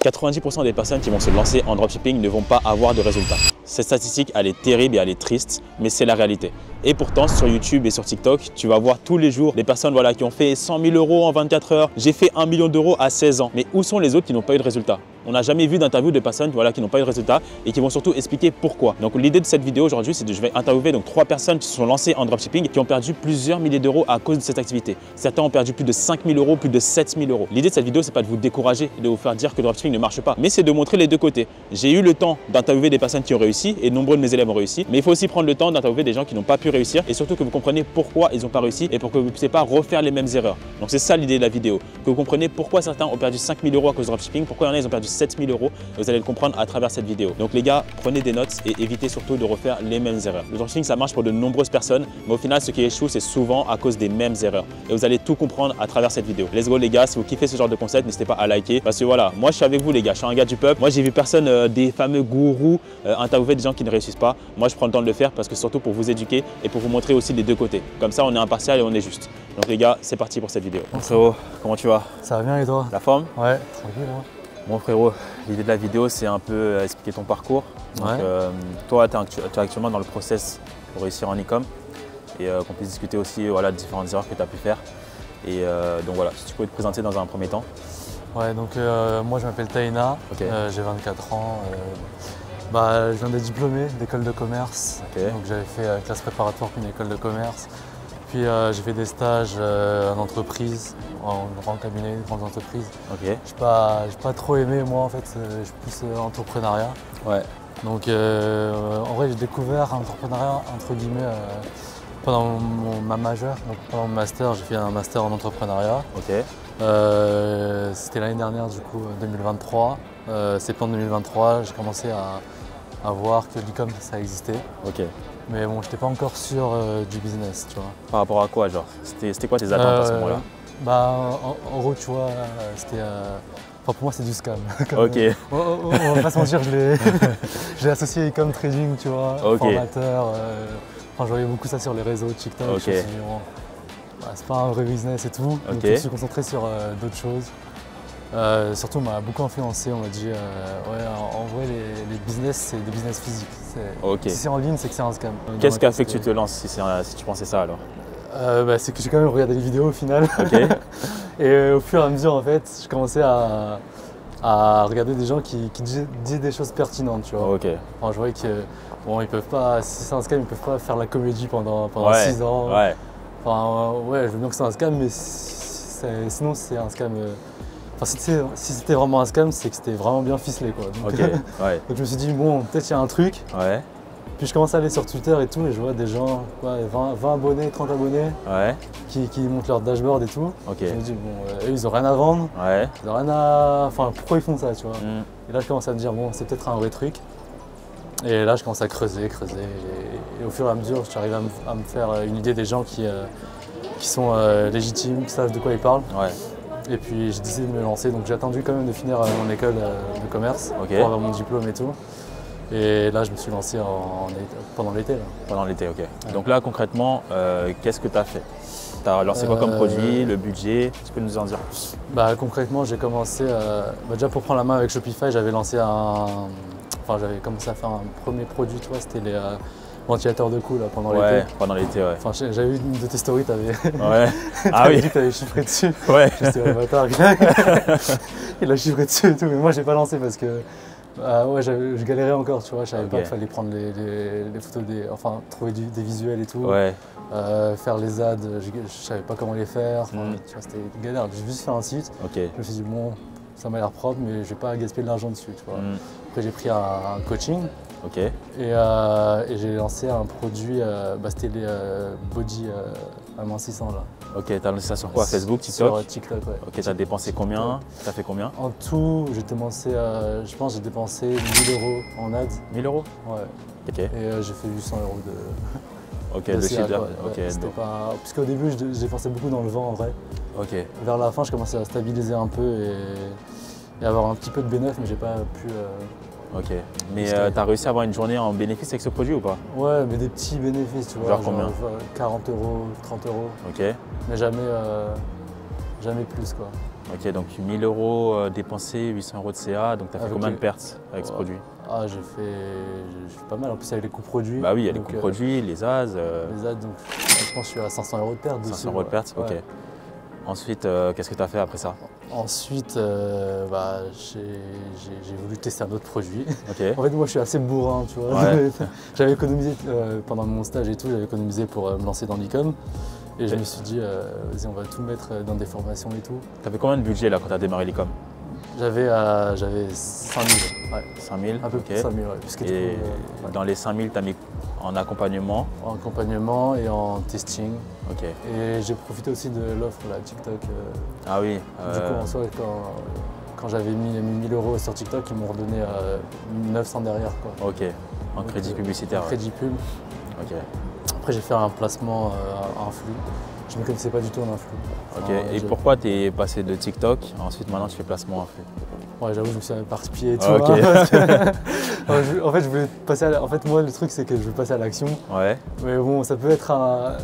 90% des personnes qui vont se lancer en dropshipping ne vont pas avoir de résultats. Cette statistique, elle est terrible et elle est triste, mais c'est la réalité. Et pourtant, sur YouTube et sur TikTok, tu vas voir tous les jours des personnes qui ont fait 100 000 € en 24 heures. J'ai fait 1 million d'euros à 16 ans. Mais où sont les autres qui n'ont pas eu de résultats? On n'a jamais vu d'interview de personnes qui n'ont pas eu de résultats et qui vont surtout expliquer pourquoi. Donc l'idée de cette vidéo aujourd'hui, c'est que je vais interviewer 3 personnes qui se sont lancées en dropshipping qui ont perdu plusieurs milliers d'euros à cause de cette activité. Certains ont perdu plus de 5 000 €, plus de 7 000 €. L'idée de cette vidéo, c'est pas de vous décourager et de vous faire dire que le dropshipping ne marche pas, mais c'est de montrer les deux côtés. J'ai eu le temps d'interviewer des personnes qui ont réussi et nombreux de mes élèves ont réussi, mais il faut aussi prendre le temps d'interviewer des gens qui n'ont pas pu réussir et surtout que vous compreniez pourquoi ils n'ont pas réussi et pour que vous ne puissiez pas refaire les mêmes erreurs. Donc c'est ça l'idée de la vidéo, que vous compreniez pourquoi certains ont perdu 5 000 € à cause du dropshipping, pourquoi il y en a ils ont perdu 7 000 €. Vous allez le comprendre à travers cette vidéo. Donc les gars, prenez des notes et évitez surtout de refaire les mêmes erreurs. Le dropshipping, ça marche pour de nombreuses personnes, mais au final, ce qui échoue, c'est souvent à cause des mêmes erreurs. Et vous allez tout comprendre à travers cette vidéo. Let's go les gars, si vous kiffez ce genre de concept, n'hésitez pas à liker. Parce que voilà, moi je suis avec vous les gars, je suis un gars du peuple. Moi j'ai vu personne des fameux gourous interviewer des gens qui ne réussissent pas. Moi je prends le temps de le faire parce que surtout pour vous éduquer et pour vous montrer aussi les deux côtés. Comme ça, on est impartial et on est juste. Donc les gars, c'est parti pour cette vidéo. Bon frérot, comment tu vas? Ça va bien et toi? La forme? Ouais, tranquille. Hein. Bon frérot, l'idée de la vidéo c'est un peu expliquer ton parcours. Donc, toi tu es actuellement dans le process pour réussir en e-com et qu'on puisse discuter aussi de différentes erreurs que tu as pu faire. Et donc voilà, si tu peux te présenter dans un premier temps. Ouais, donc moi je m'appelle Taïna, j'ai 24 ans. Je viens d'être diplômé d'école de commerce. Donc j'avais fait classe préparatoire pour une école de commerce. Puis j'ai fait des stages en entreprise, en grand cabinet, une grande entreprise. J'ai pas trop aimé moi en fait, je suis plus entrepreneuriat. Ouais. Donc en vrai j'ai découvert l'entrepreneuriat entre guillemets pendant ma majeure, donc pendant mon master, j'ai fait un master en entrepreneuriat. C'était l'année dernière du coup, 2023. Septembre 2023, j'ai commencé à voir que l'e-com ça existait. Mais bon, je n'étais pas encore sûr du business, tu vois. Par rapport à quoi, genre? C'était quoi tes attentes à ce moment-là? En gros, tu vois, c'était... pour moi, c'est du scam. On va pas se mentir, je l'ai associé comme trading, tu vois, formateur. Je voyais beaucoup ça sur les réseaux, TikTok. Je me suis dit, bon, c'est pas un vrai business et tout. Donc, je me suis concentré sur d'autres choses. Surtout, on m'a beaucoup influencé. On m'a dit, en vrai, les business, c'est des business physiques. Si c'est en ligne, c'est que c'est un scam. Qu'est-ce qui a fait que tu te lances si tu pensais ça alors? C'est que j'ai quand même regardé les vidéos au final. Et au fur et à mesure, en fait, je commençais à regarder des gens qui disaient des choses pertinentes, tu vois. Je voyais que, bon, ils peuvent pas, si c'est un scam, ils peuvent pas faire la comédie pendant 6 ans. Je veux bien que c'est un scam, mais sinon, c'est un scam. Si c'était vraiment un scam, c'est que c'était vraiment bien ficelé, quoi. Donc, donc je me suis dit, bon, peut-être il y a un truc. Puis je commence à aller sur Twitter et tout, et je vois des gens, 20 abonnés, 30 abonnés, qui montent leur dashboard et tout. Je me dis, bon, eux, ils ont rien à vendre, ils ont rien à... Enfin, pourquoi ils font ça, tu vois. Et là, je commence à me dire, bon, c'est peut-être un vrai truc. Et là, je commence à creuser, et au fur et à mesure, j'arrive à me faire une idée des gens qui sont légitimes, qui savent de quoi ils parlent. Et puis j'ai décidé de me lancer, donc j'ai attendu quand même de finir mon école de commerce pour avoir mon diplôme et tout. Et là je me suis lancé pendant l'été. Pendant l'été, Donc là concrètement, qu'est-ce que tu as fait? Tu as lancé quoi comme produit, le budget? Tu peux nous en dire plus? Concrètement j'ai commencé, déjà pour prendre la main avec Shopify, j'avais lancé j'avais commencé à faire un premier produit, tu vois, c'était les ventilateurs de cou là, pendant l'été. Pendant l'été, j'avais vu une de tes stories, t'avais dit que t'avais chiffré dessus. J'étais bâtard. Il a chiffré dessus et tout, mais moi j'ai pas lancé parce que je galérais encore, tu vois, je savais pas qu'il fallait prendre les photos, trouver des visuels et tout. Faire les ads, je savais pas comment les faire, tu vois, c'était une galère. J'ai juste fait un site, je me suis dit bon, ça m'a l'air propre, mais je vais pas gaspiller de l'argent dessus, tu vois. Après j'ai pris un coaching. Et j'ai lancé un produit, c'était les body amincissants là. T'as lancé ça sur quoi? Facebook, TikTok? Sur TikTok, t'as dépensé combien? T'as fait combien? En tout, j'ai dépensé, je pense j'ai dépensé 1 000 € en ads. 1 000 €? Et j'ai fait 800 € de chiffre d'affaires. C'était pas... Puisqu'au début, je dépensais beaucoup dans le vent en vrai. Vers la fin, je commençais à stabiliser un peu et avoir un petit peu de bénéfice, mais j'ai pas pu... Mais tu as réussi à avoir une journée en bénéfice avec ce produit ou pas? Ouais, mais des petits bénéfices, tu vois. Genre combien? 40 €, 30 €. Mais jamais plus, quoi. Ok, donc 1000 € dépensés, 800 € de CA, donc tu as fait combien de pertes avec ce produit? Ah, j'ai fait pas mal, en plus avec les coûts produits. Bah oui, il y a les coûts produits, les AS. Les AS, donc je pense que je suis à 500 € de perte. 500 € de perte, ok. Ensuite, qu'est-ce que tu as fait après ça? Ensuite, j'ai voulu tester un autre produit. Okay. En fait, moi, je suis assez bourrin, tu vois. Ouais. J'avais économisé pendant mon stage et tout, j'avais économisé pour me lancer dans l'e-com. Et je me suis dit, vas-y, on va tout mettre dans des formations et tout. Tu avais combien de budget là quand tu as démarré l'e-com? J'avais 5 000. Ouais. 5 000? Un peu plus de 5 000, ouais. Et dans les 5 000, tu as mis en accompagnement? En accompagnement et en testing. Ok. Et j'ai profité aussi de l'offre, la TikTok. Ah oui. Du coup, en soi, quand j'avais mis 1000 € sur TikTok, ils m'ont redonné 900 derrière, quoi. Ok. En crédit publicitaire. En crédit pub. Ok. Après, j'ai fait un placement en flux. Je ne me connaissais pas du tout en influx. Ok, et pourquoi tu es passé de TikTok, ensuite maintenant tu fais placement en flux? Ouais, j'avoue, je me suis éparpillé et tout. Ok. Hein, en fait, je voulais passer à en fait, moi, le truc, c'est que je veux passer à l'action. Ouais. Mais bon, ça peut être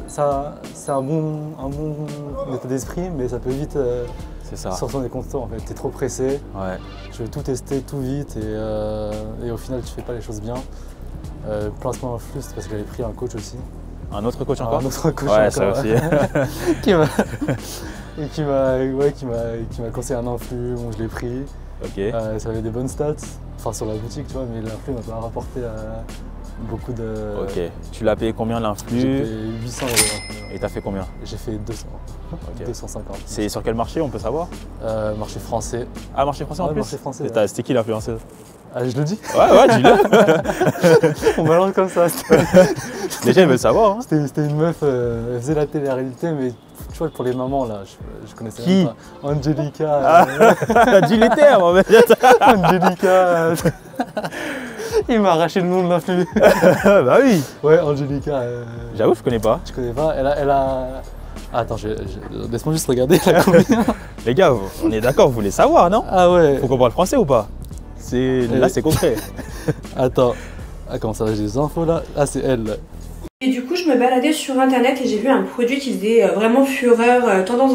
c'est un bon état d'esprit, mais ça peut vite sortir des contours. En fait, t'es trop pressé. Ouais. Je veux tout tester, tout vite, et au final, tu fais pas les choses bien. Placement en flux, c'est parce que j'avais pris un coach aussi. Un autre coach encore? Un autre coach ouais, encore. Ça aussi. qui m'a conseillé un influx, bon, je l'ai pris. Ok. Ça avait des bonnes stats, enfin sur la boutique, tu vois, mais l'influx m'a pas rapporté beaucoup de... Ok. Tu l'as payé combien l'influx? J'ai payé 800 €. Et t'as fait combien? J'ai fait 200. Okay. 250. C'est sur quel marché, on peut savoir? Marché français. Ah, marché français en plus? Marché français. C'était qui l'influenceuse? Ah, je le dis? Ouais, dis-le. On balance comme ça. Les gens veulent savoir. Hein. C'était une meuf, elle faisait la télé-réalité, mais tu vois, pour les mamans, là, je connaissais qui? pas. Angelica. Dis les termes, en fait. Angelica. Il m'a arraché le nom de l'influ. Bah oui. Ouais, Angelica. J'avoue, je connais pas. Tu connais pas? Elle a... Attends, laisse-moi juste regarder là combien. Les gars, on est d'accord, vous voulez savoir, non? Ah ouais. Faut comprendre le français ou pas? Là, c'est concret. Attends. Ah, comment ça va, j'ai des infos là? Ah, c'est elle. Et du coup, je me baladais sur internet et j'ai vu un produit qui faisait vraiment fureur, tendance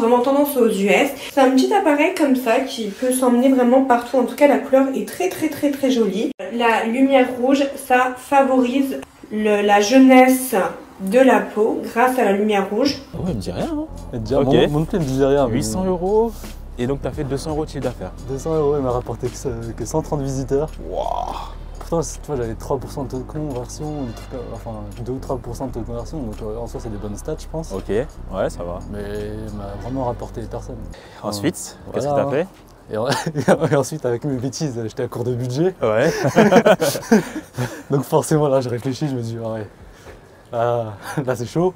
aux US. C'est un petit appareil comme ça qui peut s'emmener vraiment partout. En tout cas, la couleur est très jolie. La lumière rouge, ça favorise la jeunesse de la peau grâce à la lumière rouge. Oh, elle me dit rien. Hein. Elle me dit rien. Mon me dit rien. 800 €. Et donc, tu as fait 200 € de chiffre d'affaires. 200 €, elle m'a rapporté que 130 visiteurs. Wow. Pourtant, tu vois, j'avais 3% de taux de conversion, enfin 2 ou 3% de taux de conversion, donc en soi, c'est des bonnes stats, je pense. Ok, ouais, ça va. Mais elle m'a vraiment rapporté les personnes. Ensuite, qu'est-ce que tu as fait? Et ensuite, avec mes bêtises, j'étais à court de budget. Ouais. Donc forcément, là, je réfléchis, je me dis, ah ouais, là c'est chaud.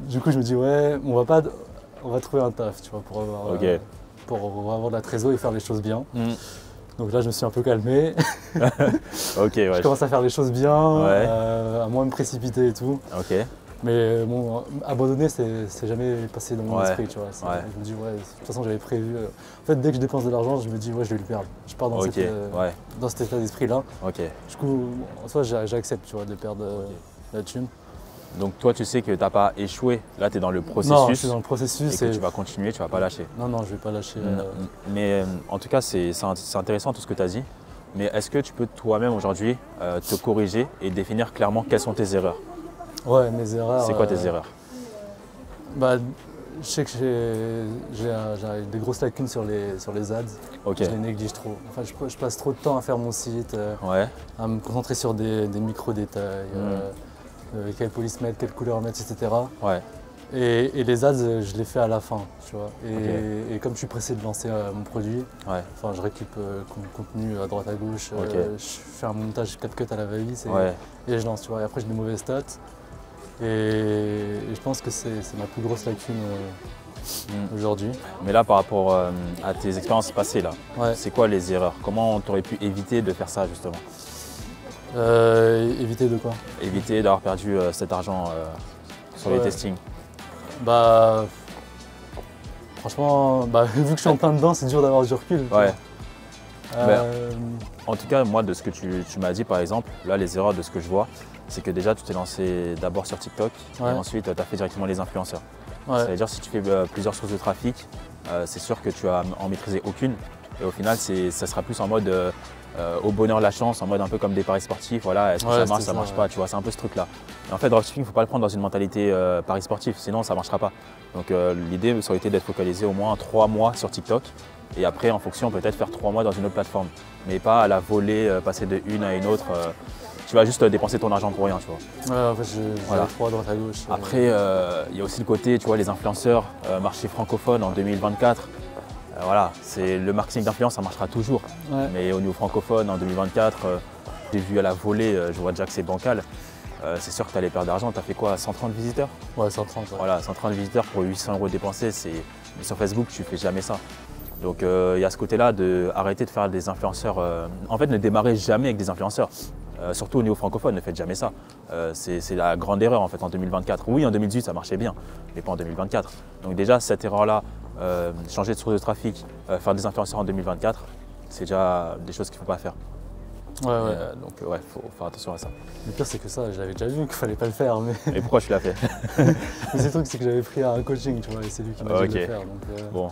Du coup, je me dis, ouais, on va trouver un taf, tu vois, pour avoir de la trésor et faire les choses bien. Donc là, je me suis un peu calmé. Ok, ouais. Je commence à faire les choses bien, à moins me précipiter et tout. Ok. Mais bon, abandonner, c'est jamais passé dans mon esprit, tu vois. Je me dis, ouais, de toute façon, j'avais prévu. En fait, dès que je dépense de l'argent, je me dis, ouais, je vais le perdre. Je pars dans, dans cet état d'esprit-là. Ok. Du coup, en soi, j'accepte, tu vois, de perdre la thune. Donc toi, tu sais que tu n'as pas échoué. Là, tu es dans le processus. Non, je suis dans le processus. Et que tu vas continuer, tu vas pas lâcher. Non, je vais pas lâcher. Mais en tout cas, c'est intéressant tout ce que tu as dit. Mais est-ce que tu peux toi-même aujourd'hui te corriger et définir clairement quelles sont tes erreurs? Ouais, mes erreurs. C'est quoi tes erreurs? Bah, je sais que j'ai des grosses lacunes sur les ads. Okay. Je les néglige trop. Enfin, je passe trop de temps à faire mon site, à me concentrer sur des micro-détails. Quelle police mettre, quelle couleur mettre, etc. Ouais. Et les ads, je les fais à la fin, tu vois. Et comme je suis pressé de lancer mon produit, je récupère contenu à droite à gauche, je fais un montage 4 cuts à la va-vite et je lance, tu vois. Et après, j'ai des mauvaises stats. Et je pense que c'est ma plus grosse lacune aujourd'hui. Mais là, par rapport à tes expériences passées, là, c'est quoi les erreurs? Comment tu aurais pu éviter de faire ça, justement? Éviter de quoi? Éviter d'avoir perdu cet argent sur les testings. Bah, franchement, vu que je suis en plein dedans, c'est dur d'avoir du recul. Ouais. En tout cas, moi, de ce que tu m'as dit, par exemple, là, les erreurs de ce que je vois, c'est que déjà, tu t'es lancé d'abord sur TikTok et ensuite, tu as fait directement les influenceurs. Ça veut dire si tu fais plusieurs sources de trafic, c'est sûr que tu vas en maîtriser aucune. Et au final, ça sera plus en mode au bonheur, la chance, en mode un peu comme des paris sportifs. Voilà, est-ce que ça marche, ça marche pas, tu vois, c'est un peu ce truc-là. Et en fait, dropshipping, il ne faut pas le prendre dans une mentalité paris sportif, sinon ça ne marchera pas. Donc l'idée, ça aurait été d'être focalisé au moins 3 mois sur TikTok. Et après, en fonction, peut-être faire 3 mois dans une autre plateforme. Mais pas à la volée, passer de une à une autre. Tu vas juste dépenser ton argent pour rien, tu vois. Ouais, en fait, j'ai trop à droite à gauche. Après, il y a aussi le côté, tu vois, les influenceurs, marché francophone en 2024. Voilà, c'est le marketing d'influence, ça marchera toujours. Ouais. Mais au niveau francophone, en 2024, j'ai vu à la volée, je vois déjà que c'est bancal. C'est sûr que tu allais perdre d'argent. Tu as fait quoi, 130 visiteurs? Ouais, 130. Ouais. Voilà, 130 visiteurs pour 800 € dépensés. Mais sur Facebook, tu ne fais jamais ça. Donc il y a ce côté-là d'arrêter de faire des influenceurs. En fait, ne démarrez jamais avec des influenceurs. Surtout au niveau francophone, ne faites jamais ça. C'est la grande erreur en fait en 2024. Oui, en 2018, ça marchait bien, mais pas en 2024. Donc déjà, cette erreur-là, changer de source de trafic, faire des influenceurs en 2024, c'est déjà des choses qu'il ne faut pas faire. Ouais. Donc ouais, il faut faire attention à ça. Le pire, c'est que ça, je l'avais déjà vu qu'il ne fallait pas le faire. Mais... Et pourquoi tu l'as fait? Mais le truc, c'est que j'avais pris un coaching, tu vois, et c'est lui qui m'a dit de le faire. Donc, bon.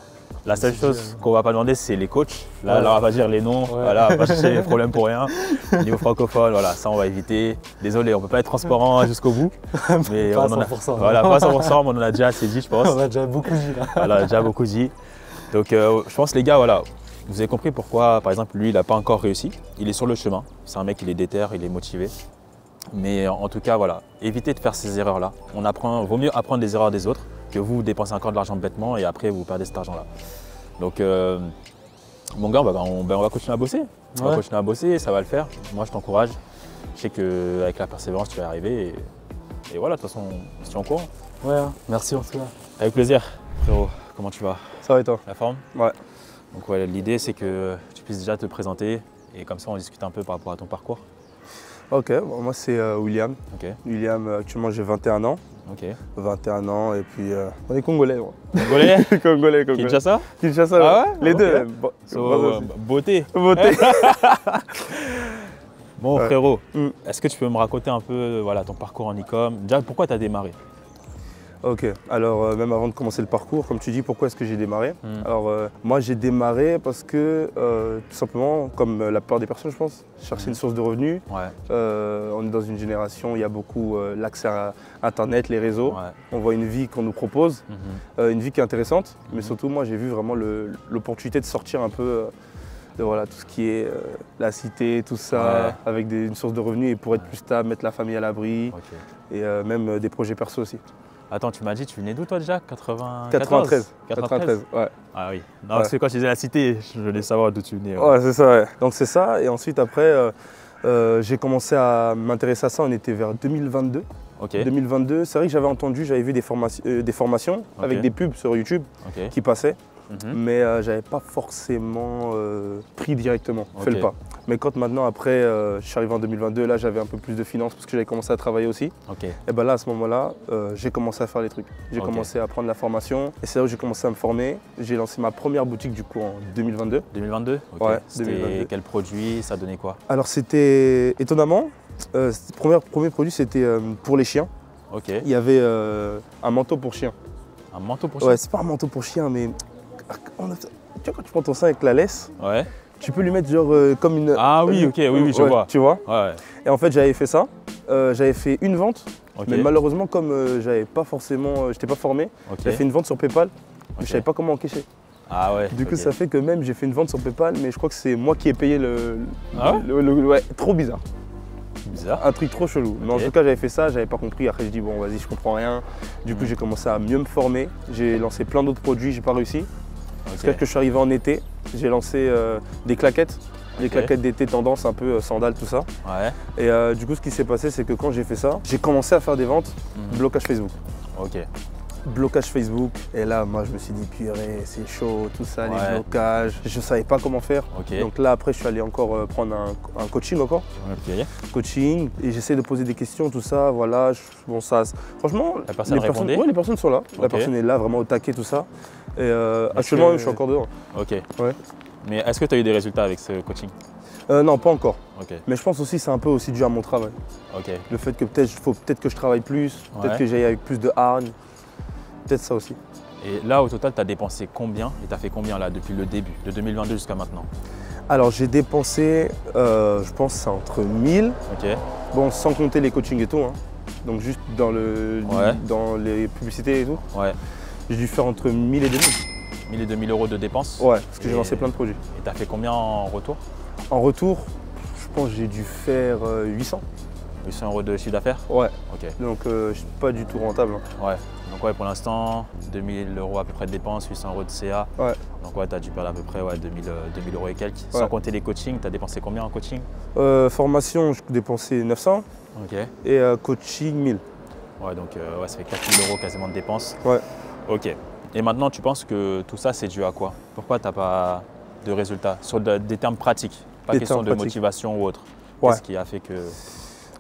La seule chose qu'on ne va pas demander, c'est les coachs. Là, on va dire les noms, voilà, on va pas chercher les problèmes pour rien. Au niveau francophone, voilà, ça on va éviter. Désolé, on ne peut pas être transparent jusqu'au bout. Mais pas à 100%. Voilà, pas à 100%, mais on en a déjà assez dit, je pense. On a déjà beaucoup dit là. Voilà, on a déjà beaucoup dit. Donc je pense les gars, voilà, vous avez compris pourquoi, par exemple, lui, il n'a pas encore réussi. Il est sur le chemin. C'est un mec, il est déter, il est motivé. Mais en tout cas, voilà, évitez de faire ces erreurs-là. Vaut mieux apprendre des erreurs des autres que vous dépensez encore de l'argent bêtement et après vous perdez cet argent-là. Donc, mon gars, on va continuer à bosser. On va continuer à bosser, ça va le faire. Moi, je t'encourage. Je sais qu'avec la persévérance, tu vas y arriver. Et voilà, de toute façon, on se tient au courant. Ouais, merci en tout cas. Avec plaisir. Frérot, comment tu vas? Ça va et toi? La forme? Ouais. Donc ouais, l'idée, c'est que tu puisses déjà te présenter et comme ça, on discute un peu par rapport à ton parcours. Ok, bon, moi c'est William. Okay. William, actuellement j'ai 21 ans. Ok. 21 ans et puis on est congolais. Ouais. Congolais? Congolais. Kinshasa? Kinshasa, ah ouais? Les deux. Beauté. Bon frérot, est-ce que tu peux me raconter un peu ton parcours en e-com? Déjà, pourquoi tu as démarré? Ok, alors même avant de commencer le parcours, comme tu dis, pourquoi est-ce que j'ai démarré? Alors moi j'ai démarré parce que tout simplement, comme la plupart des personnes je pense, chercher une source de revenus. Ouais. On est dans une génération, il y a beaucoup l'accès à Internet, les réseaux. Ouais. On voit une vie qu'on nous propose, une vie qui est intéressante, mais surtout moi j'ai vu vraiment l'opportunité de sortir un peu de voilà, tout ce qui est la cité, tout ça, avec une source de revenus et pour être plus stable, mettre la famille à l'abri et même des projets perso aussi. Attends, tu m'as dit, tu venais d'où toi déjà? 93, ouais. Ah oui, non, parce que quand je disais la cité, je voulais savoir d'où tu venais. Ouais, c'est ça, ouais. Donc c'est ça, et ensuite après, j'ai commencé à m'intéresser à ça, on était vers 2022. Okay. 2022, c'est vrai que j'avais entendu, j'avais vu des formations avec des pubs sur YouTube qui passaient. Mais j'avais pas forcément pris directement, fait le pas. Mais quand maintenant, après, je suis arrivé en 2022, là j'avais un peu plus de finances parce que j'avais commencé à travailler aussi. Et ben là, à ce moment-là, j'ai commencé à faire les trucs. J'ai commencé à prendre la formation et c'est là où j'ai commencé à me former. J'ai lancé ma première boutique du coup en 2022. 2022 Ouais, c'était quel produit? Ça donnait quoi? Alors c'était, étonnamment, le premier produit c'était pour les chiens. Il y avait un manteau pour chien. Un manteau pour chien? Ouais, c'est pas un manteau pour chien, mais tu vois, quand tu prends ton sein avec la laisse, tu peux lui mettre genre comme une... Ah oui, ok, oui, je vois. Tu vois? Et en fait, j'avais fait ça. J'avais fait une vente, mais malheureusement, comme j'avais pas forcément, j'étais pas formé, j'avais fait une vente sur PayPal, mais je savais pas comment encaisser. Ah ouais. Du coup, ça fait que même j'ai fait une vente sur PayPal, mais je crois que c'est moi qui ai payé ouais, trop bizarre. Bizarre. Un truc trop chelou. Mais en tout cas, j'avais fait ça, j'avais pas compris. Après, je dis bon, vas-y, je comprends rien. Du coup, j'ai commencé à mieux me former. J'ai lancé plein d'autres produits, j'ai pas réussi. Jusqu'à ce que je suis arrivé en été, j'ai lancé des claquettes. Des claquettes d'été tendance, un peu sandales, tout ça. Et du coup, ce qui s'est passé, c'est que quand j'ai fait ça, j'ai commencé à faire des ventes, blocage Facebook. Blocage Facebook. Et là, moi, je me suis dit, purée, c'est chaud, tout ça, les blocages. Je savais pas comment faire. Donc là, après, je suis allé encore prendre un coaching encore. Coaching. Et j'essaie de poser des questions, tout ça. Voilà. Bon, ça, franchement, la personne répondait? Ouais, les personnes sont là. La personne est là, vraiment au taquet, tout ça. Et actuellement, je suis encore dehors. Mais est-ce que tu as eu des résultats avec ce coaching? Non, pas encore. Mais je pense aussi c'est un peu aussi dû à mon travail. Le fait que faut peut-être que je travaille plus, peut-être que j'aille avec plus de hargne. Peut-être ça aussi. Et là, au total, tu as dépensé combien et tu as fait combien là depuis le début, de 2022 jusqu'à maintenant? Alors j'ai dépensé, je pense, c'est entre 1000, bon, sans compter les coachings et tout, hein. Donc juste dans les publicités et tout. Ouais. J'ai dû faire entre 1000 et 2000. 1000 et 2000 euros de dépenses? Ouais, parce que j'ai lancé plein de produits. Et tu as fait combien en retour? En retour, je pense que j'ai dû faire 800. 800 euros de chiffre d'affaires? Ouais. Ok. Donc je suis pas du tout rentable. Hein. Ouais. Donc ouais, pour l'instant, 2000 euros à peu près de dépenses, 800 euros de CA. Ouais. Donc ouais, tu as dû perdre à peu près 2000 euros et quelques. Ouais. Sans compter les coachings, tu as dépensé combien en coaching? Formation, j'ai dépensé 900. Ok. Et coaching, 1000. Ouais, donc ouais, ça fait 4000 euros quasiment de dépenses. Ouais. Ok. Et maintenant, tu penses que tout ça, c'est dû à quoi? Pourquoi tu n'as pas de résultats? Sur des termes pratiques, pas question de motivation ou autre. Ouais. Qu'est-ce qui a fait que…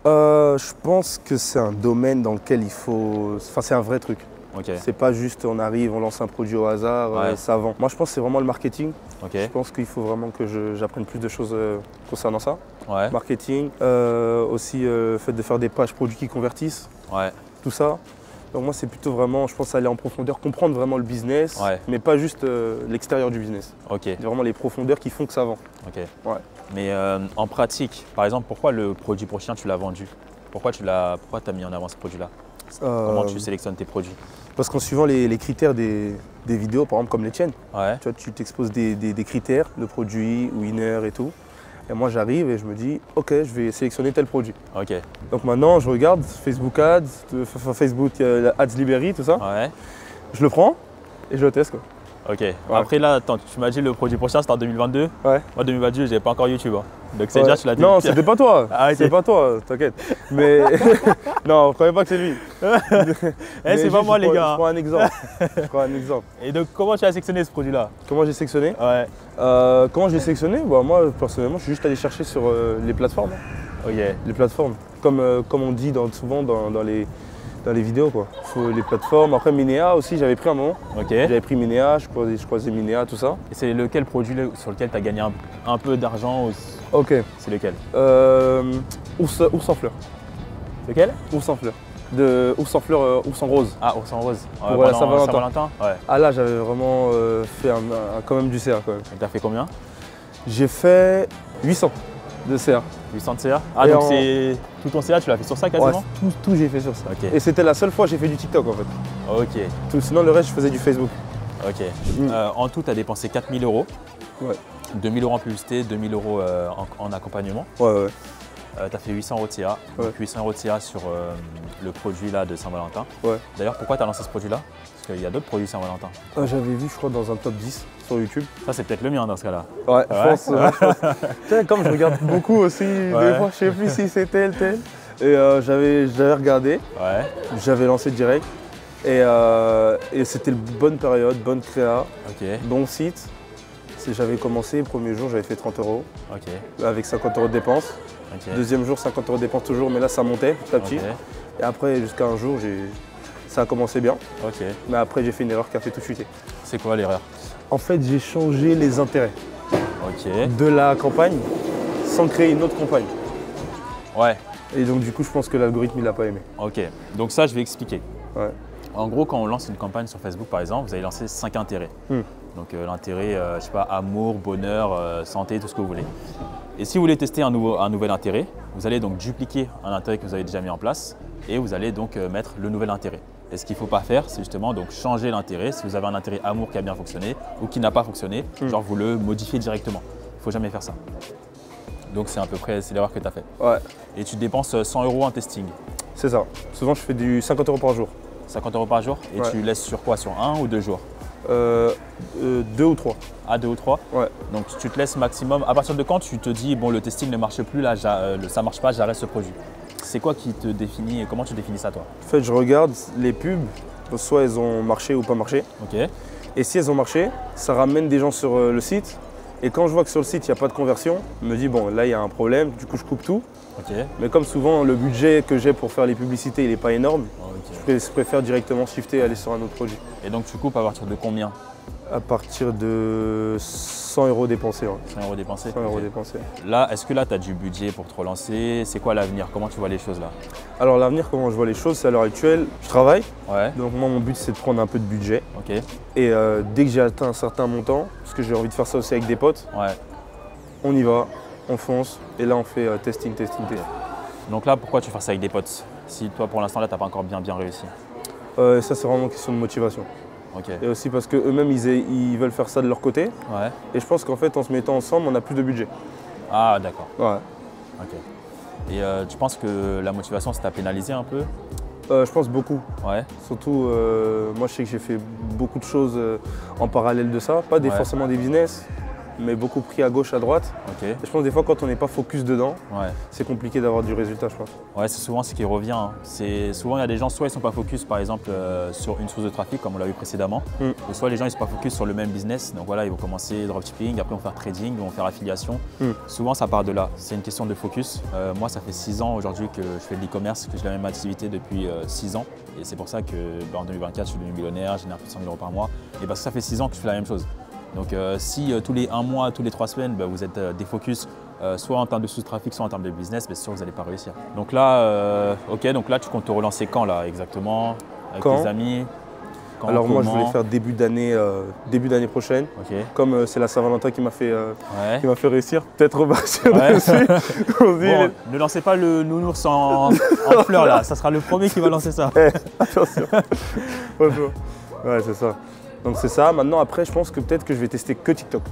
Je pense que c'est un domaine dans lequel il faut… Enfin, c'est un vrai truc. Okay. C'est pas juste on arrive, on lance un produit au hasard, ça vend. Moi, je pense que c'est vraiment le marketing. Okay. Je pense qu'il faut vraiment que j'apprenne plus de choses concernant ça. Ouais. Marketing, aussi le fait de faire des pages produits qui convertissent. Ouais. Tout ça. Donc moi, c'est plutôt vraiment, je pense, aller en profondeur, comprendre vraiment le business, mais pas juste l'extérieur du business. Okay. C'est vraiment les profondeurs qui font que ça vend. Okay. Ouais. Mais en pratique, par exemple, pourquoi le produit pour chien, tu l'as vendu? Pourquoi tu as mis en avant ce produit-là? Comment tu sélectionnes tes produits? Parce qu'en suivant les critères des vidéos, par exemple comme les tiennes, tu vois, tu t'exposes des critères de produits, winner et tout. Et moi j'arrive et je me dis, ok, je vais sélectionner tel produit. Okay. Donc maintenant je regarde Facebook Ads, Facebook Ads Library, tout ça. Ouais. Je le prends et je le teste, quoi. Ok. Ouais. Après là, attends, tu m'as dit le produit prochain c'était en 2022. Ouais. Moi 2022, j'avais pas encore YouTube. Hein. Donc c'est déjà, tu l'as dit. Non, c'était pas toi. Ah, okay. C'est pas toi, t'inquiète. Mais non, je croyais pas que c'est lui. C'est pas moi les gars. Je prends un exemple. Je prends un exemple. Et donc comment tu as sélectionné ce produit-là? Comment j'ai sélectionné? Ouais. Comment j'ai sélectionné? Bah, moi personnellement, je suis juste allé chercher sur les plateformes. Ok. Les plateformes. Comme on dit souvent dans les vidéos, quoi. Faut les plateformes. Après Minea aussi, j'avais pris un moment. Ok. J'avais pris Minea, je croisais Minea, tout ça. Et c'est lequel produit sur lequel tu as gagné un peu d'argent? Ok. C'est lequel? Ours en fleurs. Lequel? Ours en fleurs. De ours en fleurs, ours en rose. Ah, ours en rose. Voilà, Saint-Valentin. Ouais. Ah là, j'avais vraiment fait quand même du CA quand même. Et t'as fait combien? J'ai fait 800 de CA. 800 de CA? Ah, et donc c'est tout ton CA, tu l'as fait sur ça quasiment? Ouais, tout j'ai fait sur ça. Okay. Et c'était la seule fois que j'ai fait du TikTok en fait. Ok. Sinon le reste, je faisais du Facebook. Ok. En tout, tu as dépensé 4000 euros. Ouais. 2000 euros en publicité, 2000 euros en accompagnement. Ouais. Tu as fait 800 euros de CA. Ouais. Donc 800 euros de CA sur le produit là de Saint-Valentin. Ouais. D'ailleurs, pourquoi tu as lancé ce produit-là? Parce qu'il y a d'autres produits Saint-Valentin. J'avais vu, je crois, dans un top 10 sur YouTube. Ça, c'est peut-être le mien dans ce cas-là. Ouais, je pense. Comme je regarde beaucoup aussi, des fois, je sais plus si c'est tel. Et j'avais regardé. Ouais. J'avais lancé direct. Et c'était une bonne période, bonne créa, bon site. J'avais commencé, le premier jour, j'avais fait 30 euros. Avec 50 euros de dépenses. Deuxième jour, 50 euros de dépenses toujours, mais là, ça montait petit à petit. Et après, jusqu'à un jour, ça a commencé bien. Mais après, j'ai fait une erreur qui a fait tout chuter. C'est quoi l'erreur? En fait, j'ai changé les intérêts de la campagne sans créer une autre campagne. Ouais. Et donc, du coup, je pense que l'algorithme, il l'a pas aimé. Ok. Donc ça, je vais expliquer. Ouais. En gros, quand on lance une campagne sur Facebook, par exemple, vous allez lancer 5 intérêts. Donc l'intérêt, je sais pas, amour, bonheur, santé, tout ce que vous voulez. Et si vous voulez tester un nouvel intérêt, vous allez donc dupliquer un intérêt que vous avez déjà mis en place et vous allez donc mettre le nouvel intérêt. Et ce qu'il ne faut pas faire, c'est justement donc changer l'intérêt. Si vous avez un intérêt amour qui a bien fonctionné ou qui n'a pas fonctionné, genre vous le modifiez directement. Il ne faut jamais faire ça. Donc c'est à peu près l'erreur que tu as faite. Ouais. Et tu dépenses 100 euros en testing. C'est ça. Souvent je fais du 50 euros par jour. 50 euros par jour? Et tu laisses sur quoi? Sur 1 ou 2 jours? 2 ou 3. Ah, 2 ou 3? Ouais. Donc tu te laisses maximum. À partir de quand tu te dis, bon, le testing ne marche plus, là, ça ne marche pas, j'arrête ce produit? C'est quoi qui te définit et comment tu définis ça, toi? En fait, je regarde les pubs, soit elles ont marché ou pas marché. Ok. Et si elles ont marché, ça ramène des gens sur le site. Et quand je vois que sur le site, il n'y a pas de conversion, je me dis, bon, là, il y a un problème, du coup, je coupe tout. Okay. Mais comme souvent, le budget que j'ai pour faire les publicités, il n'est pas énorme, je préfère directement shifter et aller sur un autre produit. Et donc, tu coupes à partir de combien? À partir de 100 € dépensés. Ouais. 100 € dépensés. 100 € dépensés. Là, est-ce que là, tu as du budget pour te relancer? C'est quoi l'avenir? Comment tu vois les choses là? Alors l'avenir, comment je vois les choses, c'est à l'heure actuelle, je travaille. Ouais. Donc moi, mon but, c'est de prendre un peu de budget. Ok. Et dès que j'ai atteint un certain montant, parce que j'ai envie de faire ça aussi avec des potes, Ouais. on y va, on fonce. Et là, on fait testing. Donc là, pourquoi tu fais ça avec des potes? Si toi, pour l'instant, là, tu n'as pas encore bien réussi. Ça, c'est vraiment une question de motivation. Ok. Et aussi parce qu'eux-mêmes, ils veulent faire ça de leur côté. Ouais. Et je pense qu'en fait, en se mettant ensemble, on a plus de budget. Ah, d'accord. Ouais. Ok. Et tu penses que la motivation, ça t'a pénalisé un peu? Je pense beaucoup. Ouais. Surtout, moi, je sais que j'ai fait beaucoup de choses en parallèle de ça. Pas forcément des business, mais beaucoup pris à gauche, à droite. Ok. Et je pense des fois, quand on n'est pas focus dedans, Ouais. c'est compliqué d'avoir du résultat, je pense. Ouais, c'est souvent ce qui revient. Hein. Souvent, il y a des gens, soit ils ne sont pas focus, par exemple, sur une source de trafic, comme on l'a vu précédemment, ou soit les gens, ils ne sont pas focus sur le même business. Donc voilà, ils vont commencer dropshipping, après, ils vont faire trading, ils vont faire affiliation. Souvent, ça part de là. C'est une question de focus. Moi, ça fait 6 ans aujourd'hui que je fais de l'e-commerce, que j'ai la même activité depuis 6 ans. Et c'est pour ça que en 2024, je suis devenu millionnaire, je génère plus de 100 000 € par mois. Et parce que ça fait 6 ans que je fais la même chose. Donc si tous les 1 mois, tous les 3 semaines, vous êtes défocus, soit en termes de sous-trafic, soit en termes de business, bien sûr vous n'allez pas réussir. Donc là, donc là tu comptes te relancer quand là exactement? Avec tes amis? Quand, alors moi je comment? voulais faire début d'année prochaine. Ok. Comme c'est la Saint-Valentin qui m'a fait réussir, peut-être repartir dessus. Bon, ne lancez pas le nounours en fleurs là, ça sera le premier qui va lancer ça. Attention. Ouais, c'est ça. Donc c'est ça. Maintenant, après, je pense que peut-être que je vais tester que TikTok.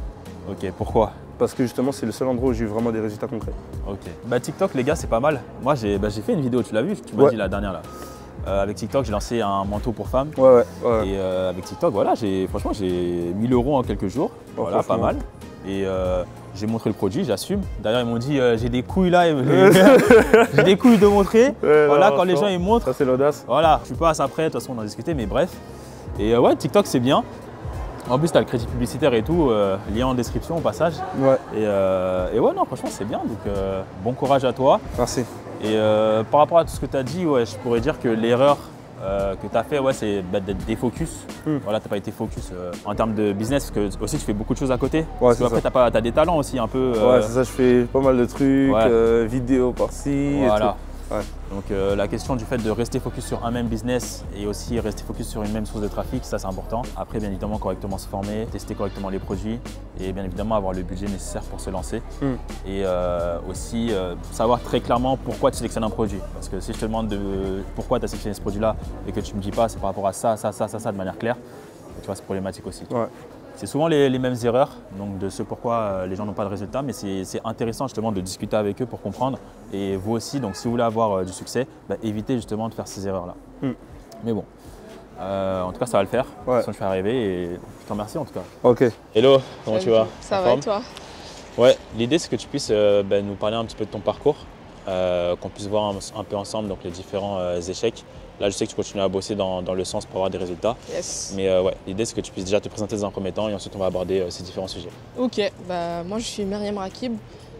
Ok, pourquoi? Parce que justement, c'est le seul endroit où j'ai eu vraiment des résultats concrets. Ok. Bah TikTok, les gars, c'est pas mal. Moi, j'ai fait une vidéo, tu l'as vu? Tu m'as dit la dernière là. Avec TikTok, j'ai lancé un manteau pour femmes. Ouais. Et avec TikTok, voilà, franchement, j'ai 1000 € en quelques jours. Voilà, pas mal. Et j'ai montré le produit, j'assume. D'ailleurs, ils m'ont dit, j'ai des couilles là, j'ai des couilles de montrer. Voilà, quand les gens ils montrent. Ça, c'est l'audace. Voilà, je passe après, de toute façon, on en discutait, mais bref. Et ouais, TikTok, c'est bien. En plus, tu as le crédit publicitaire et tout, lien en description au passage. Ouais. Et ouais, non, franchement, c'est bien. Donc, bon courage à toi. Merci. Et par rapport à tout ce que tu as dit, ouais, je pourrais dire que l'erreur que tu as fait, ouais, c'est d'être défocus. Voilà, tu n'as pas été focus en termes de business, parce que aussi tu fais beaucoup de choses à côté. Ouais, parce qu'après, tu as des talents aussi un peu. Ouais, c'est ça, je fais pas mal de trucs, vidéos par-ci. Voilà. Et tout. Ouais. Donc la question du fait de rester focus sur un même business et aussi rester focus sur une même source de trafic, ça c'est important. Après, bien évidemment, correctement se former, tester correctement les produits et bien évidemment avoir le budget nécessaire pour se lancer. Et aussi savoir très clairement pourquoi tu sélectionnes un produit. Parce que si je te demande pourquoi tu as sélectionné ce produit-là et que tu ne me dis pas c'est par rapport à ça de manière claire, tu vois, c'est problématique aussi. Ouais. C'est souvent les mêmes erreurs, donc de ce pourquoi les gens n'ont pas de résultat, mais c'est intéressant justement de discuter avec eux pour comprendre. Et vous aussi, donc si vous voulez avoir du succès, évitez justement de faire ces erreurs-là. Mais bon, en tout cas ça va le faire, de toute façon je vais arriver et je te remercie en tout cas. Ok. Hello, comment tu vas? Ça va et toi? Ouais, l'idée c'est que tu puisses nous parler un petit peu de ton parcours, qu'on puisse voir un peu ensemble donc, les différents échecs. Là, je sais que tu continues à bosser dans le sens pour avoir des résultats. Yes. Mais ouais, l'idée, c'est que tu puisses déjà te présenter dans un premier temps et ensuite, on va aborder ces différents sujets. Ok, moi, je suis Myriam Rakib.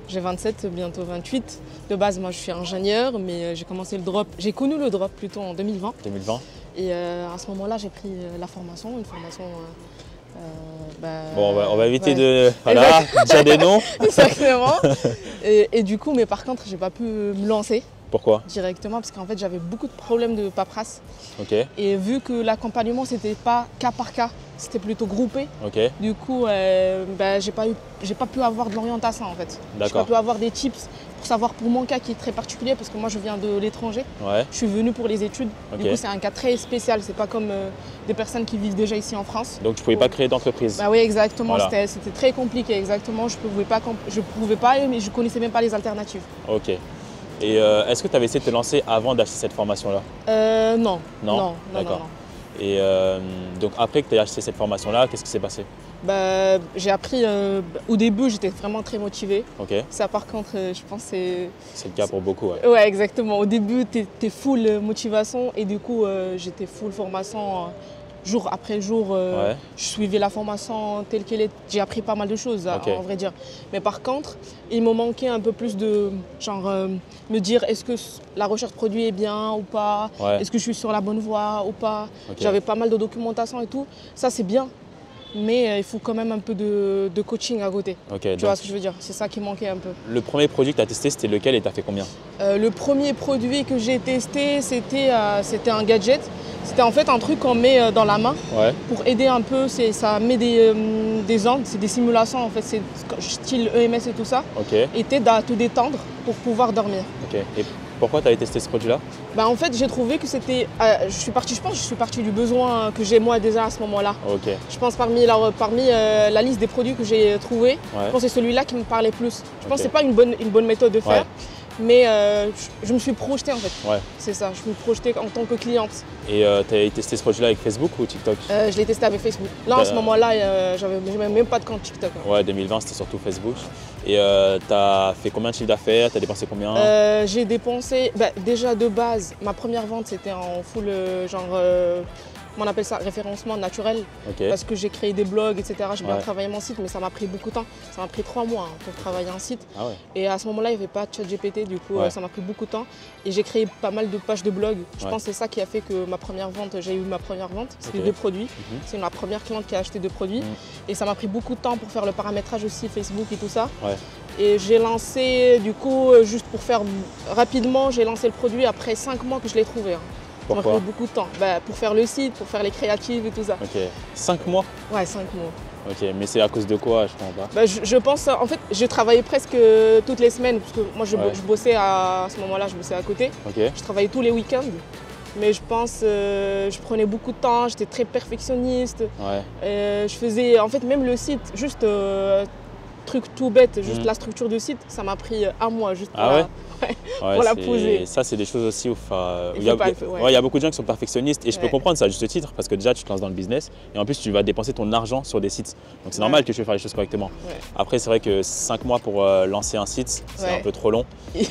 J'ai 27, bientôt 28. De base, moi, je suis ingénieur, mais j'ai commencé le drop. J'ai connu le drop plutôt en 2020. 2020. Et à ce moment-là, j'ai pris la formation, une formation. Bon, on va éviter de dire des noms. Exactement. Et du coup, mais par contre, j'ai pas pu me lancer. Pourquoi? Directement, parce qu'en fait, j'avais beaucoup de problèmes de paperasse. Ok. Et vu que l'accompagnement, c'était pas cas par cas, c'était plutôt groupé. Ok. Du coup, j'ai pas pu avoir de l'orientation en fait. J'ai pas pu avoir des tips pour savoir pour mon cas qui est très particulier, parce que moi, je viens de l'étranger. Ouais. Je suis venue pour les études. Okay. Du coup, c'est un cas très spécial. C'est pas comme des personnes qui vivent déjà ici en France. Donc, tu pouvais pas créer d'entreprise? Bah oui, exactement. Voilà. C'était très compliqué, exactement. Je pouvais pas, mais je connaissais même pas les alternatives. Ok. Et est-ce que tu avais essayé de te lancer avant d'acheter cette formation-là? Non. Non. D'accord. Et donc après que tu aies acheté cette formation-là, qu'est-ce qui s'est passé? J'ai appris, au début j'étais vraiment très motivée. Ok. Ça par contre, je pense que c'est... C'est le cas pour beaucoup, ouais. Ouais, exactement. Au début, tu es full motivation et du coup, j'étais full formation. Jour après jour, je suivais la formation telle qu'elle est. J'ai appris pas mal de choses, en vrai dire. Mais par contre, il me manquait un peu plus de me dire est-ce que la recherche produit est bien ou pas, est-ce que je suis sur la bonne voie ou pas. J'avais pas mal de documentation et tout. Ça, c'est bien. mais il faut quand même un peu de coaching à côté. Tu vois ce que je veux dire? C'est ça qui manquait un peu. Le premier produit que tu as testé, c'était lequel et tu as fait combien? Le premier produit que j'ai testé, c'était un gadget. C'était en fait un truc qu'on met dans la main pour aider un peu. Ça met des angles, c'est des simulations en fait, c'est style EMS et tout ça. Et t'aide à tout détendre pour pouvoir dormir. Et pourquoi tu avais testé ce produit-là? En fait, j'ai trouvé que c'était. Je pense que je suis partie du besoin que j'ai moi déjà à ce moment-là. Je pense parmi la liste des produits que j'ai trouvés, je pense que c'est celui-là qui me parlait plus. Je pense que c'est pas une bonne méthode de faire. Mais je me suis projetée en fait. C'est ça, je me suis projetée en tant que cliente. Et tu as testé ce produit-là avec Facebook ou TikTok? Je l'ai testé avec Facebook. Là, en ce moment-là, j'avais même pas de compte TikTok. Ouais, 2020, c'était surtout Facebook. Et tu as fait combien de chiffre d'affaires? Tu as dépensé combien? J'ai dépensé, déjà de base, ma première vente, c'était en full on appelle ça référencement naturel, parce que j'ai créé des blogs, etc. J'ai bien travaillé mon site, mais ça m'a pris beaucoup de temps. Ça m'a pris 3 mois pour travailler un site. Et à ce moment-là, il n'y avait pas de ChatGPT, du coup, ça m'a pris beaucoup de temps. Et j'ai créé pas mal de pages de blog. Je pense que c'est ça qui a fait que ma première vente, j'ai eu ma première vente. C'était 2 produits. C'est la première cliente qui a acheté 2 produits. Et ça m'a pris beaucoup de temps pour faire le paramétrage aussi, Facebook et tout ça. Et j'ai lancé, du coup, juste pour faire rapidement, j'ai lancé le produit après 5 mois que je l'ai trouvé. Ça m'a pris beaucoup de temps. Pour faire le site, pour faire les créatives et tout ça. 5 mois? Ouais, 5 mois. Mais c'est à cause de quoi? Je comprends pas. Je pense, en fait, je travaillais presque toutes les semaines, parce que moi je bossais à ce moment-là, je bossais à côté. Je travaillais tous les week-ends. Mais je pense, je prenais beaucoup de temps, j'étais très perfectionniste. Je faisais, en fait, même le site, juste truc tout bête, juste la structure du site, ça m'a pris 1 mois juste pour la poser. Ça, c'est des choses aussi où il y a beaucoup de gens qui sont perfectionnistes et je peux comprendre ça à juste titre parce que déjà, tu te lances dans le business et en plus, tu vas dépenser ton argent sur des sites. Donc, c'est normal que tu veux faire les choses correctement. Après, c'est vrai que 5 mois pour lancer un site, c'est un peu trop long.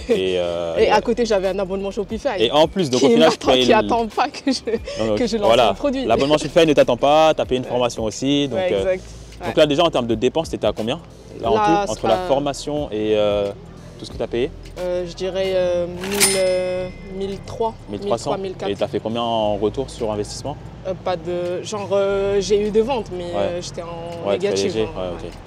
Et à côté, j'avais un abonnement Shopify. Et en plus, donc au final, qui n'attend pas que je lance un produit. L'abonnement Shopify ne t'attend pas, tu as payé une formation aussi. Donc là, déjà, en termes de dépenses, tu étais à combien là, en tout, entre la formation et tout ce que tu as payé? Je dirais 1300. 1400. Et tu as fait combien en retour sur investissement? Pas de. J'ai eu des ventes, mais j'étais en négatif.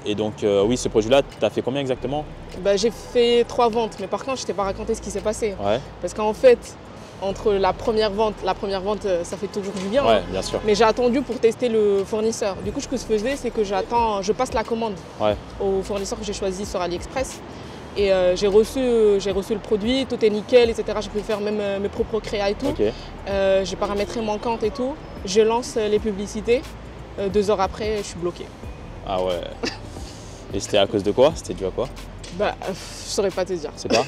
Et donc, oui, ce produit-là, tu as fait combien exactement? J'ai fait 3 ventes, mais par contre, je ne t'ai pas raconté ce qui s'est passé. Parce qu'en fait, entre la première vente, ça fait toujours du bien. Bien sûr. Mais j'ai attendu pour tester le fournisseur. Du coup, ce que je faisais, c'est que je passe la commande au fournisseur que j'ai choisi sur AliExpress. Et j'ai reçu le produit, tout est nickel, etc. J'ai pu faire même mes propres créas et tout. J'ai paramétré mon compte et tout. Je lance les publicités. 2 heures après, je suis bloquée. Ah ouais. Et c'était à cause de quoi? C'était dû à quoi? Je ne saurais pas te dire. C'est pas?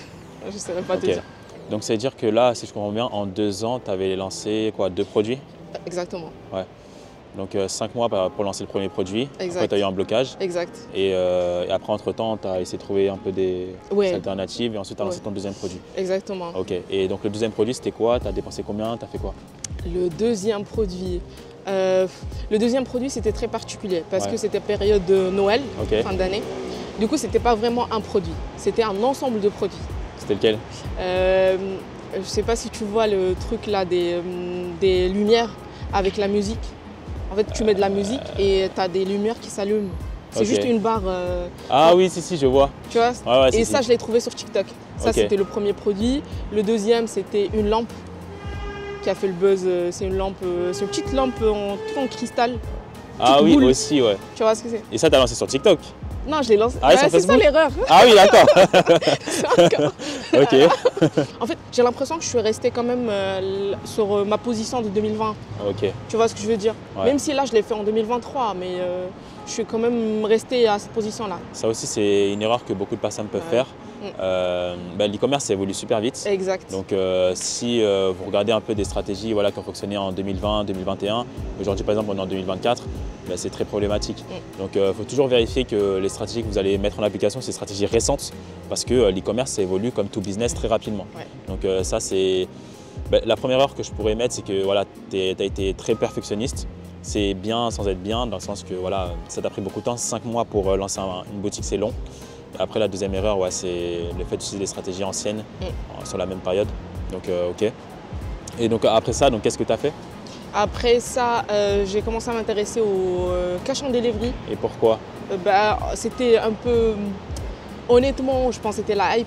Je ne saurais pas te dire. Donc ça veut dire que là, si je comprends bien, en 2 ans, tu avais lancé quoi, 2 produits? Exactement. Donc 5 mois pour lancer le premier produit. Après, tu as eu un blocage. Et après, entre-temps, tu as essayé de trouver un peu des alternatives et ensuite tu as lancé ton deuxième produit. Exactement. Et donc le deuxième produit, c'était quoi? Tu as dépensé combien? Tu as fait quoi? Le deuxième produit, c'était très particulier parce que c'était période de Noël, fin d'année. Du coup, c'était pas vraiment un produit, c'était un ensemble de produits. C'était lequel? Je sais pas si tu vois le truc là des lumières avec la musique. En fait, tu mets de la musique et tu as des lumières qui s'allument. C'est juste une barre. Oui, si, je vois. Tu vois? Et ça, je l'ai trouvé sur TikTok. Ça, c'était le premier produit. Le deuxième, c'était une lampe qui a fait le buzz. C'est une petite lampe en cristal. Oui, boule. Aussi, ouais. Tu vois ce que c'est? Et ça, tu as lancé sur TikTok? Non, je l'ai lancé. C'est ça l'erreur. Ah oui, d'accord. En fait, j'ai l'impression que je suis restée quand même sur ma position de 2020. Tu vois ce que je veux dire? Même si là, je l'ai fait en 2023, mais je suis quand même restée à cette position-là. Ça aussi, c'est une erreur que beaucoup de personnes peuvent faire. L'e-commerce évolue super vite. Donc si vous regardez un peu des stratégies qui ont fonctionné en 2020, 2021, aujourd'hui par exemple on est en 2024, c'est très problématique. Donc il faut toujours vérifier que les stratégies que vous allez mettre en application, c'est des stratégies récentes parce que l'e-commerce évolue comme tout business très rapidement. Donc ça c'est… la première erreur que je pourrais mettre, c'est que tu as été très perfectionniste. C'est bien sans être bien, dans le sens que ça t'a pris beaucoup de temps, 5 mois pour lancer une boutique, c'est long. Après, la deuxième erreur, c'est le fait d'utiliser des stratégies anciennes sur la même période. Donc, Et donc, après ça, qu'est-ce que tu as fait? Après ça, j'ai commencé à m'intéresser au cash on delivery. Et pourquoi? C'était un peu, honnêtement, je pense que c'était la hype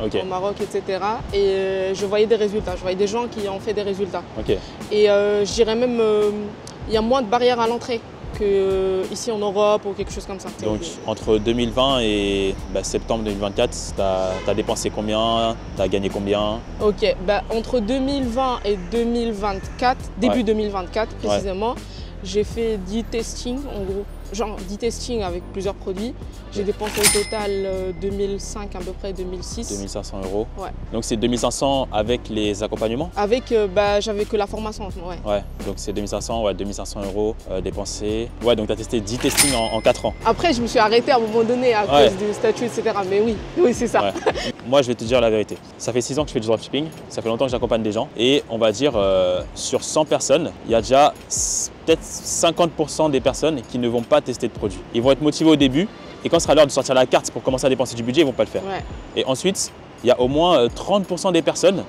au Maroc, etc. Et je voyais des résultats, je voyais des gens qui ont fait des résultats. Et je dirais même, il y a moins de barrières à l'entrée qu'ici en Europe ou quelque chose comme ça. Donc entre 2020 et septembre 2024, tu as dépensé combien? Tu as gagné combien? Ok, entre 2020 et 2024, début 2024 précisément, j'ai fait 10 testings en gros. Genre 10 testings avec plusieurs produits. J'ai dépensé au total 2005 à peu près, 2006. 2500 €. Ouais. Donc c'est 2500 avec les accompagnements? Avec, j'avais que la formation. Ouais, donc c'est 2500, 2500 € dépensés. Ouais, donc tu as testé 10 testings en 4 ans. Après, je me suis arrêté à un moment donné à cause du statut, etc. Mais oui, c'est ça. Moi, je vais te dire la vérité. Ça fait 6 ans que je fais du dropshipping. Ça fait longtemps que j'accompagne des gens. Et on va dire, sur 100 personnes, il y a déjà peut-être 50% des personnes qui ne vont pas tester de produits. Ils vont être motivés au début et quand ce sera l'heure de sortir la carte pour commencer à dépenser du budget, ils ne vont pas le faire. Et ensuite, il y a au moins 30% des personnes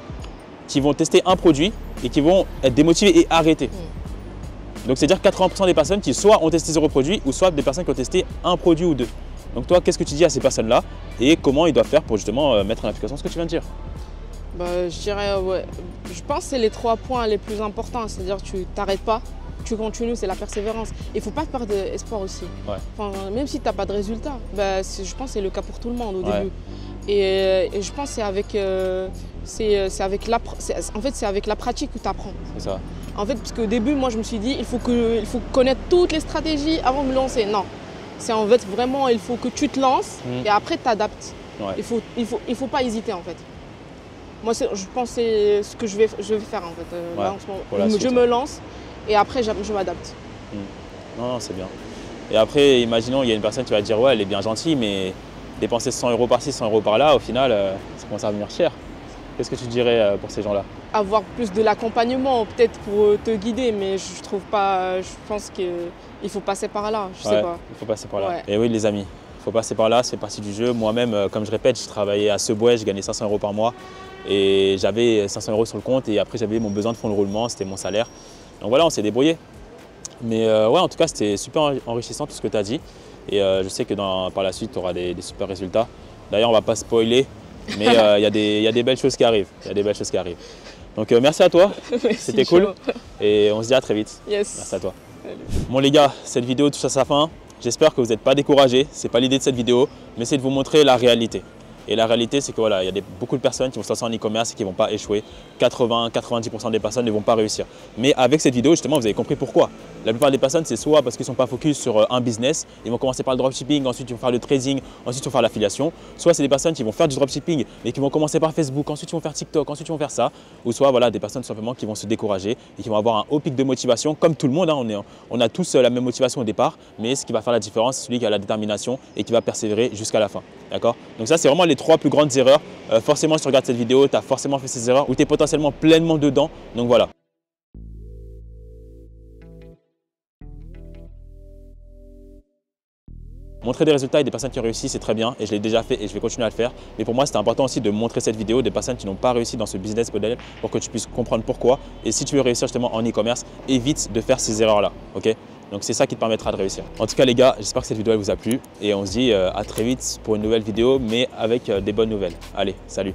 qui vont tester un produit et qui vont être démotivées et arrêter. Donc c'est-à-dire 80% des personnes qui soit ont testé 0 produit ou soit des personnes qui ont testé un produit ou 2. Donc toi, qu'est-ce que tu dis à ces personnes-là et comment ils doivent faire pour justement mettre en application ce que tu viens de dire? Je dirais, je pense que c'est les 3 points les plus importants, c'est-à-dire que tu t'arrêtes pas. Tu continues, c'est la persévérance. Il ne faut pas perdre espoir aussi. Enfin, même si tu n'as pas de résultat, je pense que c'est le cas pour tout le monde au début. Et je pense que c'est avec la pratique que tu apprends. C'est ça. En fait, parce qu'au début, moi, je me suis dit, il faut connaître toutes les stratégies avant de me lancer. Non. C'est en fait vraiment, il faut que tu te lances et après, tu t'adaptes. Il faut pas hésiter en fait. Moi, je pense que c'est ce que je vais faire en fait. Là, en ce moment. Je me lance. Et après, je m'adapte. Non, c'est bien. Et après, imaginons, il y a une personne qui va dire « ouais, elle est bien gentille, mais dépenser 100 € par-ci, 100 € par-là, au final, ça commence à revenir cher. » Qu'est-ce que tu dirais pour ces gens-là? Avoir plus de l'accompagnement, peut-être pour te guider, mais je trouve pas. Je pense qu'il faut passer par là. Je sais pas. Il faut passer par là. Et oui, les amis, il faut passer par là, ça fait partie du jeu. Moi-même, comme je répète, je travaillais à Subway, je gagnais 500 € par mois et j'avais 500 € sur le compte et après, j'avais mon besoin de fonds de roulement, c'était mon salaire. Donc voilà, on s'est débrouillé. Mais ouais, en tout cas, c'était super enrichissant tout ce que tu as dit. Et je sais que par la suite, tu auras des super résultats. D'ailleurs, on ne va pas spoiler, mais il y a des belles choses qui arrivent. Donc merci à toi, c'était cool. Et on se dit à très vite. Merci à toi. Bon les gars, cette vidéo touche à sa fin. J'espère que vous n'êtes pas découragés. Ce n'est pas l'idée de cette vidéo, mais c'est de vous montrer la réalité. Et la réalité, c'est que voilà, il y a beaucoup de personnes qui vont se lancer en e-commerce et qui ne vont pas échouer. 80-90% des personnes ne vont pas réussir. Mais avec cette vidéo, justement, vous avez compris pourquoi. La plupart des personnes, c'est soit parce qu'ils ne sont pas focus sur un business, ils vont commencer par le dropshipping, ensuite ils vont faire le trading, ensuite ils vont faire l'affiliation. Soit c'est des personnes qui vont faire du dropshipping mais qui vont commencer par Facebook, ensuite ils vont faire TikTok, ensuite ils vont faire ça. Ou soit voilà, des personnes simplement qui vont se décourager et qui vont avoir un haut pic de motivation, comme tout le monde. On a tous la même motivation au départ, mais ce qui va faire la différence, c'est celui qui a la détermination et qui va persévérer jusqu'à la fin. D'accord? Donc ça, c'est vraiment les 3 plus grandes erreurs. Forcément, si tu regardes cette vidéo, tu as forcément fait ces erreurs ou tu es potentiellement pleinement dedans. Donc voilà. Montrer des résultats et des personnes qui ont réussi, c'est très bien et je l'ai déjà fait et je vais continuer à le faire. Mais pour moi, c'était important aussi de montrer cette vidéo des personnes qui n'ont pas réussi dans ce business model pour que tu puisses comprendre pourquoi. Et si tu veux réussir justement en e-commerce, évite de faire ces erreurs-là. Okay? Donc c'est ça qui te permettra de réussir. En tout cas les gars, j'espère que cette vidéo elle vous a plu et on se dit à très vite pour une nouvelle vidéo mais avec des bonnes nouvelles. Allez, salut!